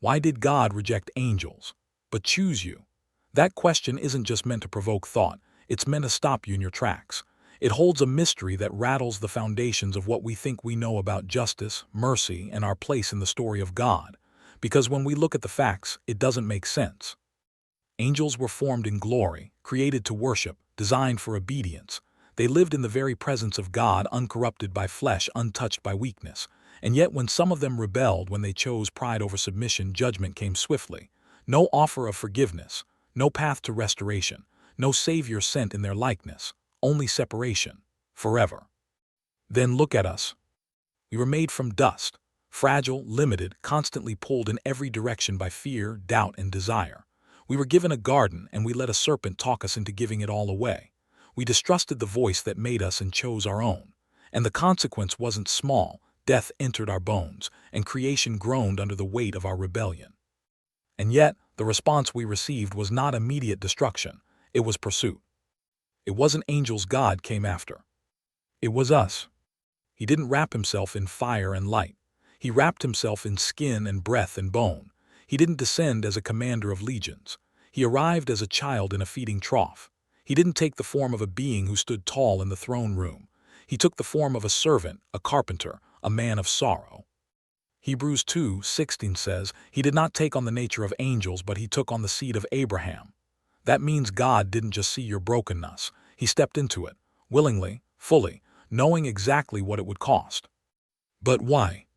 Why did God reject angels, but choose you? That question isn't just meant to provoke thought, it's meant to stop you in your tracks. It holds a mystery that rattles the foundations of what we think we know about justice, mercy, and our place in the story of God. Because when we look at the facts, it doesn't make sense. Angels were formed in glory, created to worship, designed for obedience. They lived in the very presence of God, uncorrupted by flesh, untouched by weakness. And yet when some of them rebelled, when they chose pride over submission, judgment came swiftly. No offer of forgiveness, no path to restoration, no Savior sent in their likeness, only separation, forever. Then look at us. We were made from dust, fragile, limited, constantly pulled in every direction by fear, doubt, and desire. We were given a garden, and we let a serpent talk us into giving it all away. We distrusted the voice that made us and chose our own. And the consequence wasn't small. Death entered our bones, and creation groaned under the weight of our rebellion. And yet, the response we received was not immediate destruction. It was pursuit. It wasn't angels God came after. It was us. He didn't wrap himself in fire and light. He wrapped himself in skin and breath and bone. He didn't descend as a commander of legions. He arrived as a child in a feeding trough. He didn't take the form of a being who stood tall in the throne room. He took the form of a servant, a carpenter, a man of sorrow. Hebrews 2:16 says, "He did not take on the nature of angels, but he took on the seed of Abraham." That means God didn't just see your brokenness. He stepped into it, willingly, fully, knowing exactly what it would cost. But why?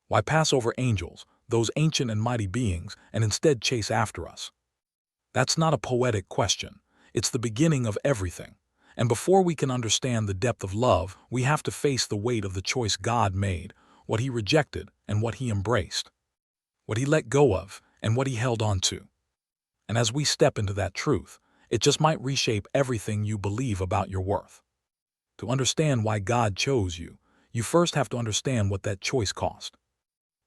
Why pass over angels, those ancient and mighty beings, and instead chase after us? That's not a poetic question. It's the beginning of everything. And before we can understand the depth of love, we have to face the weight of the choice God made, what he rejected and what he embraced, what he let go of and what he held on to. And as we step into that truth, it just might reshape everything you believe about your worth. To understand why God chose you, you first have to understand what that choice cost.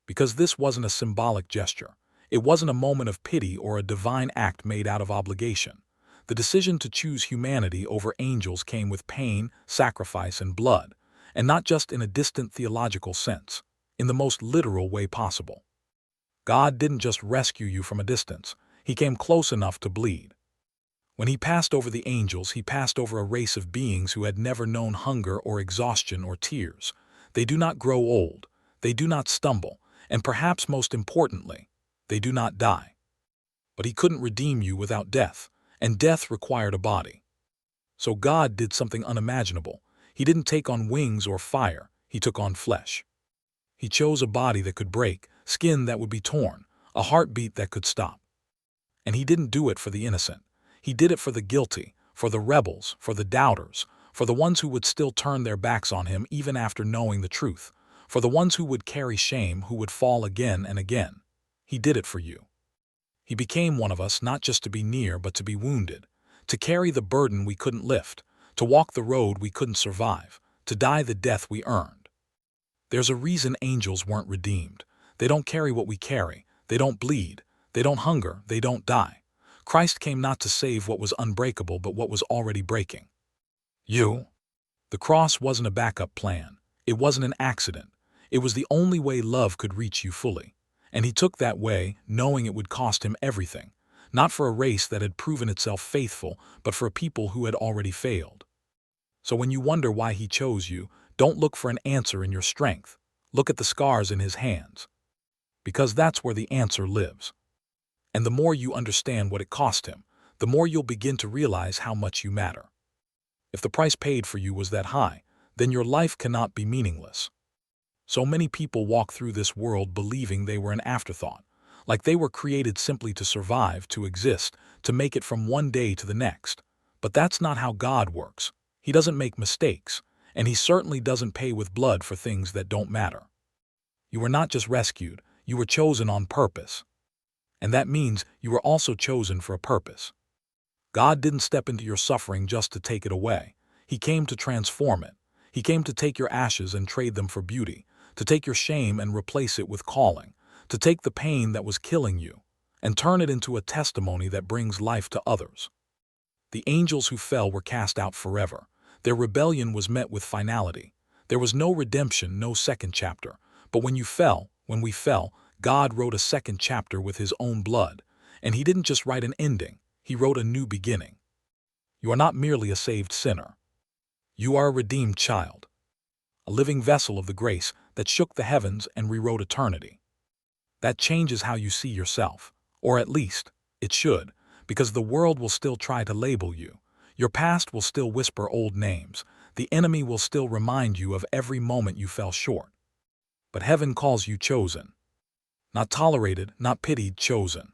Because this wasn't a symbolic gesture. It wasn't a moment of pity or a divine act made out of obligation. The decision to choose humanity over angels came with pain, sacrifice, and blood, and not just in a distant theological sense, in the most literal way possible. God didn't just rescue you from a distance. He came close enough to bleed. When he passed over the angels, he passed over a race of beings who had never known hunger or exhaustion or tears. They do not grow old. They do not stumble. And perhaps most importantly, they do not die. But he couldn't redeem you without death, and death required a body. So God did something unimaginable. He didn't take on wings or fire. He took on flesh. He chose a body that could break, skin that would be torn, a heartbeat that could stop. And he didn't do it for the innocent. He did it for the guilty, for the rebels, for the doubters, for the ones who would still turn their backs on him even after knowing the truth, for the ones who would carry shame, who would fall again and again. He did it for you. He became one of us, not just to be near, but to be wounded, to carry the burden we couldn't lift, to walk the road we couldn't survive, to die the death we earned. There's a reason angels weren't redeemed. They don't carry what we carry. They don't bleed. They don't hunger. They don't die. Christ came not to save what was unbreakable, but what was already breaking. You. The cross wasn't a backup plan. It wasn't an accident. It was the only way love could reach you fully. And he took that way, knowing it would cost him everything, not for a race that had proven itself faithful, but for a people who had already failed. So when you wonder why he chose you, don't look for an answer in your strength. Look at the scars in his hands. Because that's where the answer lives. And the more you understand what it cost him, the more you'll begin to realize how much you matter. If the price paid for you was that high, then your life cannot be meaningless. So many people walk through this world believing they were an afterthought, like they were created simply to survive, to exist, to make it from one day to the next. But that's not how God works. He doesn't make mistakes, and he certainly doesn't pay with blood for things that don't matter. You were not just rescued, you were chosen on purpose. And that means you were also chosen for a purpose. God didn't step into your suffering just to take it away. He came to transform it. He came to take your ashes and trade them for beauty, to take your shame and replace it with calling, to take the pain that was killing you and turn it into a testimony that brings life to others. The angels who fell were cast out forever. Their rebellion was met with finality. There was no redemption, no second chapter. But when we fell, God wrote a second chapter with his own blood, and he didn't just write an ending, he wrote a new beginning. You are not merely a saved sinner. You are a redeemed child, a living vessel of the grace that shook the heavens and rewrote eternity. That changes how you see yourself, or at least, it should, because the world will still try to label you. Your past will still whisper old names. The enemy will still remind you of every moment you fell short. But heaven calls you chosen. Not tolerated, not pitied, chosen.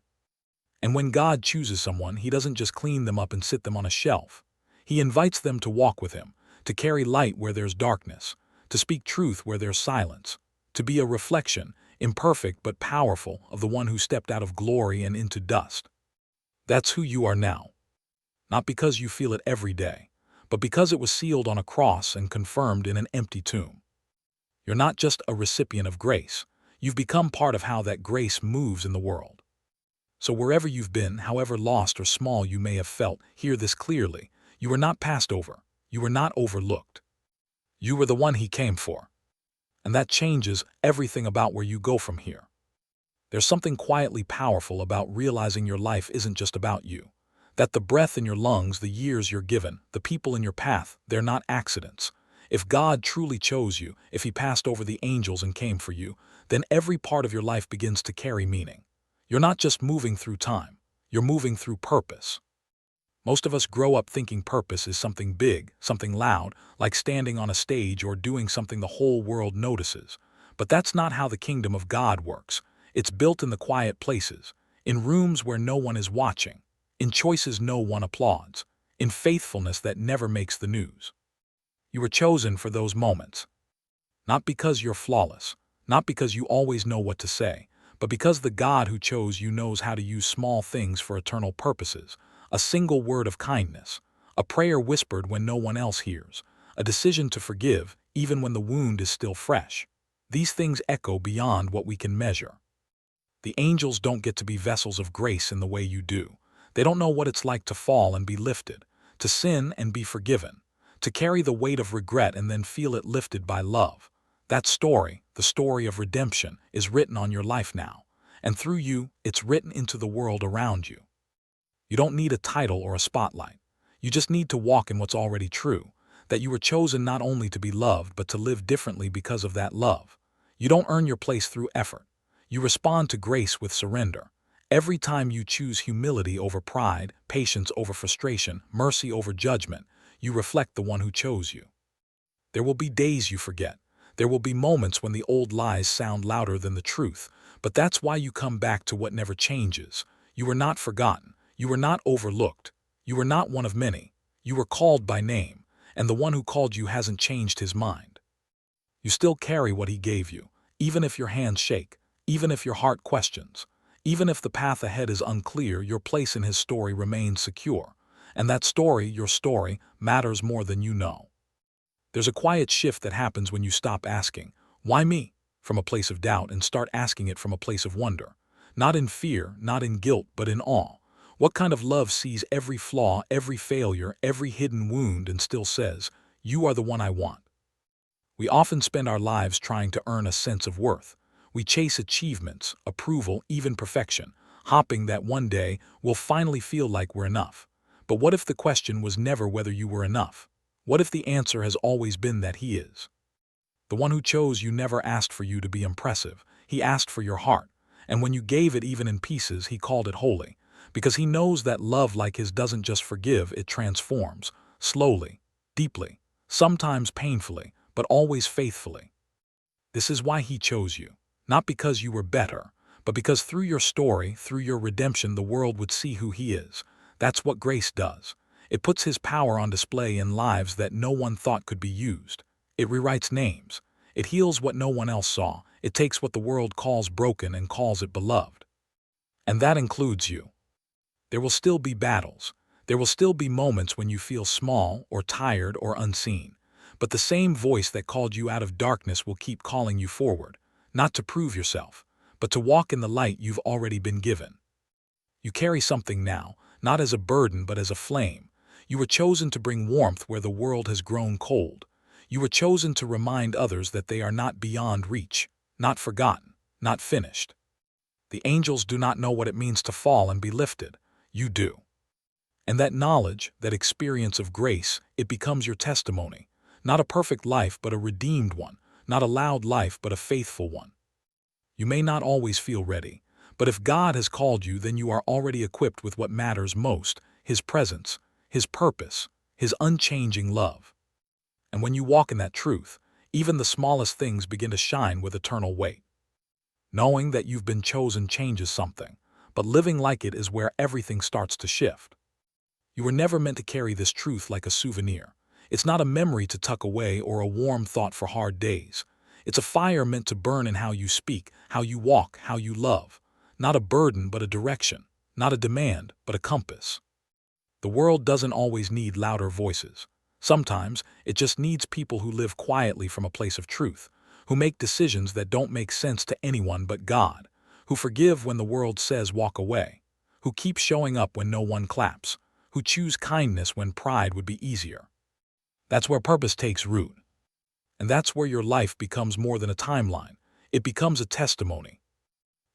And when God chooses someone, he doesn't just clean them up and sit them on a shelf. He invites them to walk with him, to carry light where there's darkness, to speak truth where there's silence, to be a reflection, imperfect but powerful, of the one who stepped out of glory and into dust. That's who you are now. Not because you feel it every day, but because it was sealed on a cross and confirmed in an empty tomb. You're not just a recipient of grace. You've become part of how that grace moves in the world. So wherever you've been, however lost or small you may have felt, hear this clearly. You were not passed over. You were not overlooked. You were the one he came for. And that changes everything about where you go from here. There's something quietly powerful about realizing your life isn't just about you. That the breath in your lungs, the years you're given, the people in your path, they're not accidents. If God truly chose you, if he passed over the angels and came for you, then every part of your life begins to carry meaning. You're not just moving through time, you're moving through purpose. Most of us grow up thinking purpose is something big, something loud, like standing on a stage or doing something the whole world notices. But that's not how the kingdom of God works. It's built in the quiet places, in rooms where no one is watching, in choices no one applauds, in faithfulness that never makes the news. You were chosen for those moments. Not because you're flawless, not because you always know what to say, but because the God who chose you knows how to use small things for eternal purposes. A single word of kindness, a prayer whispered when no one else hears, a decision to forgive even when the wound is still fresh. These things echo beyond what we can measure. The angels don't get to be vessels of grace in the way you do. They don't know what it's like to fall and be lifted, to sin and be forgiven, to carry the weight of regret and then feel it lifted by love. That story, the story of redemption, is written on your life now, and through you, it's written into the world around you. You don't need a title or a spotlight. You just need to walk in what's already true, that you were chosen not only to be loved, but to live differently because of that love. You don't earn your place through effort. You respond to grace with surrender. Every time you choose humility over pride, patience over frustration, mercy over judgment, you reflect the one who chose you. There will be days you forget. There will be moments when the old lies sound louder than the truth, but that's why you come back to what never changes. You were not forgotten. You were not overlooked. You were not one of many. You were called by name, and the one who called you hasn't changed his mind. You still carry what he gave you, even if your hands shake, even if your heart questions, even if the path ahead is unclear, your place in his story remains secure. And that story, your story, matters more than you know. There's a quiet shift that happens when you stop asking, "Why me?" from a place of doubt and start asking it from a place of wonder. Not in fear, not in guilt, but in awe. What kind of love sees every flaw, every failure, every hidden wound and still says, "You are the one I want"? We often spend our lives trying to earn a sense of worth. We chase achievements, approval, even perfection, hoping that one day we'll finally feel like we're enough. But what if the question was never whether you were enough? What if the answer has always been that he is? The one who chose you never asked for you to be impressive. He asked for your heart. And when you gave it even in pieces, he called it holy. Because he knows that love like his doesn't just forgive, it transforms. Slowly, deeply, sometimes painfully, but always faithfully. This is why he chose you. Not because you were better, but because through your story, through your redemption, the world would see who he is. That's what grace does. It puts his power on display in lives that no one thought could be used. It rewrites names. It heals what no one else saw. It takes what the world calls broken and calls it beloved. And that includes you. There will still be battles. There will still be moments when you feel small or tired or unseen. But the same voice that called you out of darkness will keep calling you forward, not to prove yourself, but to walk in the light you've already been given. You carry something now, not as a burden but as a flame. You were chosen to bring warmth where the world has grown cold. You were chosen to remind others that they are not beyond reach, not forgotten, not finished. The angels do not know what it means to fall and be lifted. You do. And that knowledge, that experience of grace, it becomes your testimony. Not a perfect life, but a redeemed one. Not a loud life, but a faithful one. You may not always feel ready, but if God has called you, then you are already equipped with what matters most: His presence, His purpose, His unchanging love. And when you walk in that truth, even the smallest things begin to shine with eternal weight. Knowing that you've been chosen changes something, but living like it is where everything starts to shift. You were never meant to carry this truth like a souvenir. It's not a memory to tuck away or a warm thought for hard days. It's a fire meant to burn in how you speak, how you walk, how you love. Not a burden, but a direction. Not a demand, but a compass. The world doesn't always need louder voices. Sometimes it just needs people who live quietly from a place of truth, who make decisions that don't make sense to anyone but God, who forgive when the world says walk away, who keep showing up when no one claps, who choose kindness when pride would be easier. That's where purpose takes root. And that's where your life becomes more than a timeline. It becomes a testimony.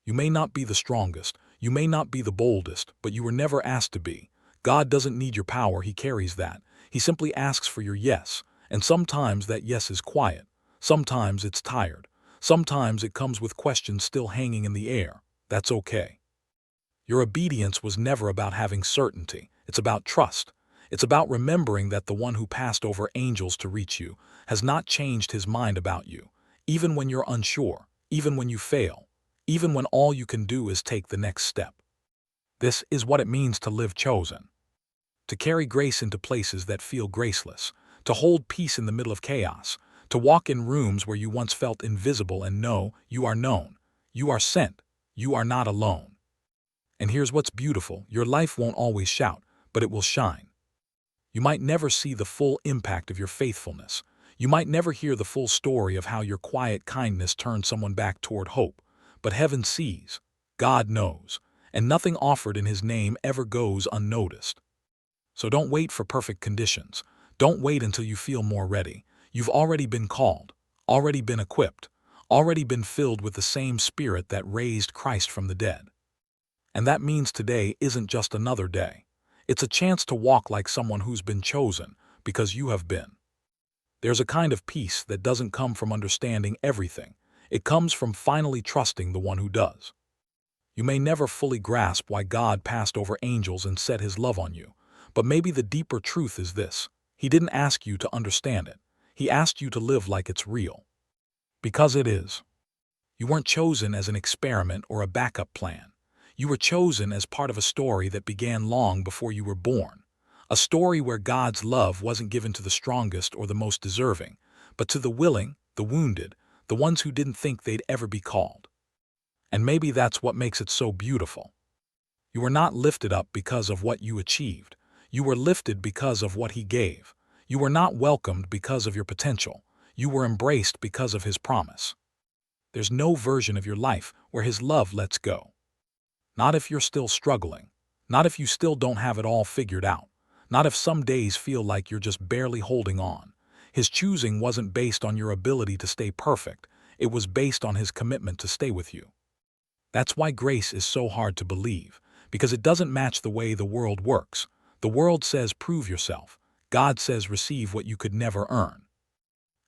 You may not be the strongest, you may not be the boldest, but you were never asked to be. God doesn't need your power, He carries that. He simply asks for your yes, and sometimes that yes is quiet. Sometimes it's tired. Sometimes it comes with questions still hanging in the air. That's okay. Your obedience was never about having certainty. It's about trust. It's about remembering that the one who passed over angels to reach you has not changed His mind about you, even when you're unsure, even when you fail, even when all you can do is take the next step. This is what it means to live chosen. To carry grace into places that feel graceless, to hold peace in the middle of chaos, to walk in rooms where you once felt invisible and know you are known, you are sent, you are not alone. And here's what's beautiful: your life won't always shout, but it will shine. You might never see the full impact of your faithfulness. You might never hear the full story of how your quiet kindness turned someone back toward hope. But heaven sees, God knows, and nothing offered in His name ever goes unnoticed. So don't wait for perfect conditions. Don't wait until you feel more ready. You've already been called, already been equipped, already been filled with the same Spirit that raised Christ from the dead. And that means today isn't just another day. It's a chance to walk like someone who's been chosen, because you have been. There's a kind of peace that doesn't come from understanding everything. It comes from finally trusting the one who does. You may never fully grasp why God passed over angels and set His love on you, but maybe the deeper truth is this: He didn't ask you to understand it. He asked you to live like it's real. Because it is. You weren't chosen as an experiment or a backup plan. You were chosen as part of a story that began long before you were born. A story where God's love wasn't given to the strongest or the most deserving, but to the willing, the wounded, the ones who didn't think they'd ever be called. And maybe that's what makes it so beautiful. You were not lifted up because of what you achieved. You were lifted because of what He gave. You were not welcomed because of your potential. You were embraced because of His promise. There's no version of your life where His love lets go. Not if you're still struggling. Not if you still don't have it all figured out. Not if some days feel like you're just barely holding on. His choosing wasn't based on your ability to stay perfect. It was based on His commitment to stay with you. That's why grace is so hard to believe, because it doesn't match the way the world works. The world says prove yourself. God says receive what you could never earn.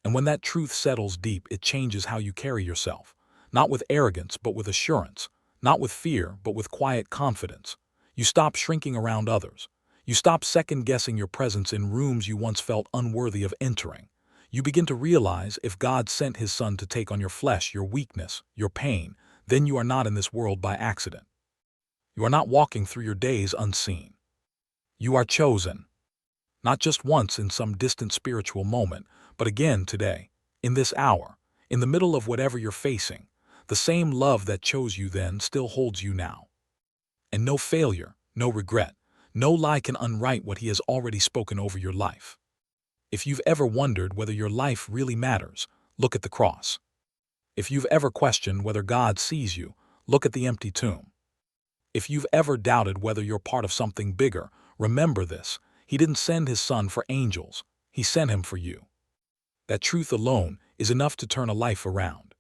And when that truth settles deep, it changes how you carry yourself. Not with arrogance, but with assurance. Not with fear, but with quiet confidence. You stop shrinking around others. You stop second-guessing your presence in rooms you once felt unworthy of entering. You begin to realize if God sent His Son to take on your flesh, your weakness, your pain, then you are not in this world by accident. You are not walking through your days unseen. You are chosen. Not just once in some distant spiritual moment, but again today, in this hour, in the middle of whatever you're facing. The same love that chose you then still holds you now. And no failure, no regret, no lie can unwrite what He has already spoken over your life. If you've ever wondered whether your life really matters, look at the cross. If you've ever questioned whether God sees you, look at the empty tomb. If you've ever doubted whether you're part of something bigger, remember this: He didn't send His Son for angels, He sent Him for you. That truth alone is enough to turn a life around.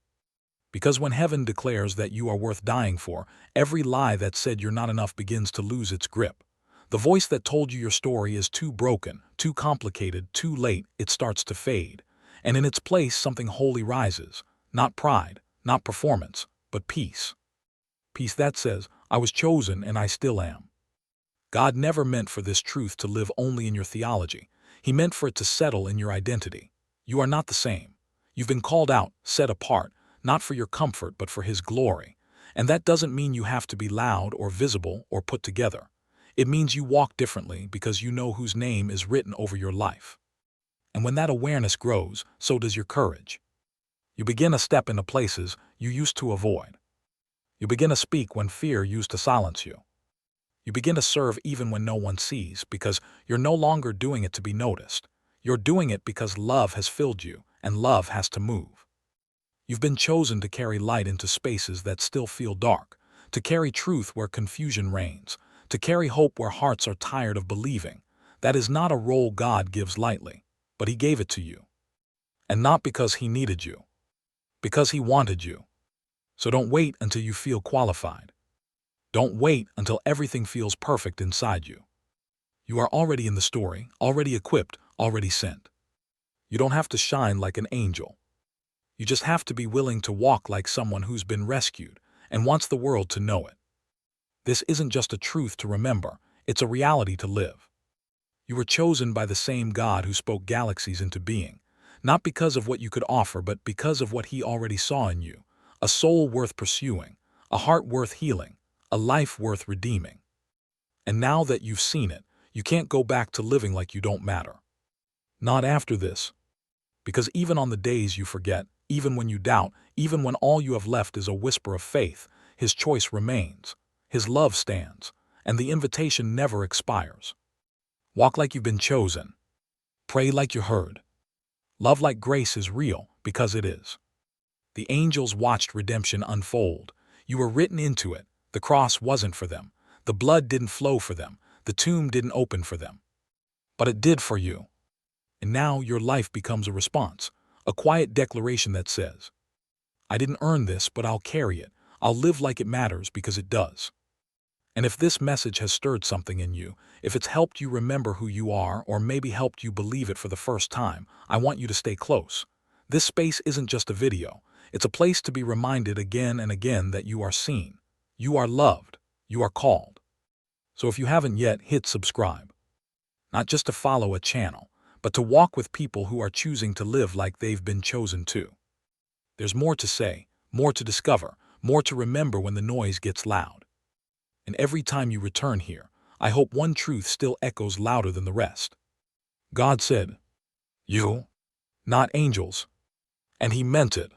Because when heaven declares that you are worth dying for, every lie that said you're not enough begins to lose its grip. The voice that told you your story is too broken, too complicated, too late, it starts to fade. And in its place, something holy rises. Not pride, not performance, but peace. Peace that says, I was chosen and I still am. God never meant for this truth to live only in your theology. He meant for it to settle in your identity. You are not the same. You've been called out, set apart, not for your comfort but for His glory. And that doesn't mean you have to be loud or visible or put together. It means you walk differently because you know whose name is written over your life. And when that awareness grows, so does your courage. You begin to step into places you used to avoid. You begin to speak when fear used to silence you. You begin to serve even when no one sees, because you're no longer doing it to be noticed. You're doing it because love has filled you, and love has to move. You've been chosen to carry light into spaces that still feel dark, to carry truth where confusion reigns, to carry hope where hearts are tired of believing. That is not a role God gives lightly, but He gave it to you. And not because He needed you, because He wanted you. So don't wait until you feel qualified. Don't wait until everything feels perfect inside you. You are already in the story, already equipped, already sent. You don't have to shine like an angel. You just have to be willing to walk like someone who's been rescued and wants the world to know it. This isn't just a truth to remember, it's a reality to live. You were chosen by the same God who spoke galaxies into being, not because of what you could offer, but because of what He already saw in you, a soul worth pursuing, a heart worth healing, a life worth redeeming. And now that you've seen it, you can't go back to living like you don't matter. Not after this. Because even on the days you forget, even when you doubt, even when all you have left is a whisper of faith, His choice remains, His love stands, and the invitation never expires. Walk like you've been chosen. Pray like you heard. Love like grace is real, because it is. The angels watched redemption unfold. You were written into it. The cross wasn't for them. The blood didn't flow for them. The tomb didn't open for them. But it did for you. And now your life becomes a response, a quiet declaration that says, I didn't earn this, but I'll carry it. I'll live like it matters because it does. And if this message has stirred something in you, if it's helped you remember who you are, or maybe helped you believe it for the first time, I want you to stay close. This space isn't just a video. It's a place to be reminded again and again that you are seen. You are loved. You are called. So if you haven't yet, hit subscribe. Not just to follow a channel, but to walk with people who are choosing to live like they've been chosen to. There's more to say, more to discover, more to remember when the noise gets loud. And every time you return here, I hope one truth still echoes louder than the rest. God said, you, not angels. And He meant it.